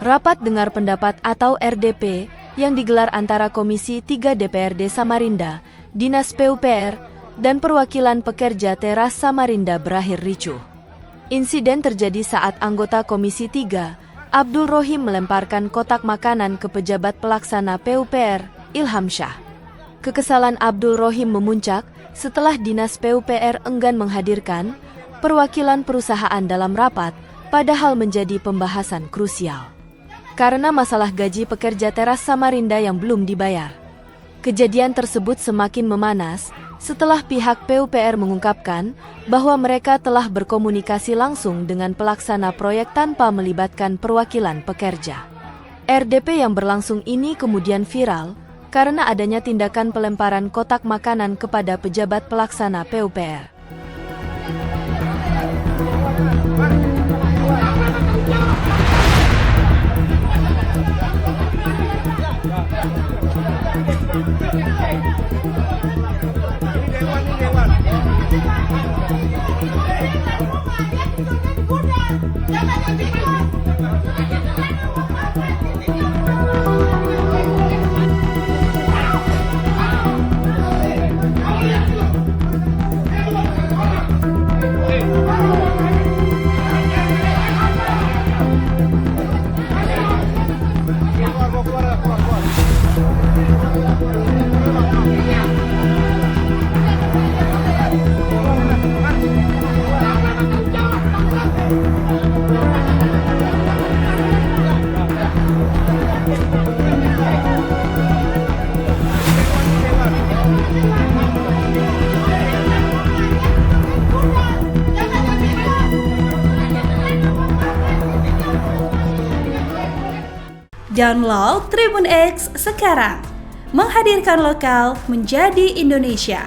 Rapat dengar pendapat atau RDP yang digelar antara Komisi 3 DPRD Samarinda, Dinas PUPR, dan perwakilan pekerja teras Samarinda berakhir ricuh. Insiden terjadi saat anggota Komisi 3, Abdul Rohim melemparkan kotak makanan ke pejabat pelaksana PUPR, Ilham Syah. Kekesalan Abdul Rohim memuncak setelah Dinas PUPR enggan menghadirkan perwakilan perusahaan dalam rapat, padahal menjadi pembahasan krusial. Karena masalah gaji pekerja teras Samarinda yang belum dibayar. Kejadian tersebut semakin memanas setelah pihak PUPR mengungkapkan bahwa mereka telah berkomunikasi langsung dengan pelaksana proyek tanpa melibatkan perwakilan pekerja. RDP yang berlangsung ini kemudian viral karena adanya tindakan pelemparan kotak makanan kepada pejabat pelaksana PUPR. Download Tribun X sekarang, menghadirkan lokal menjadi Indonesia.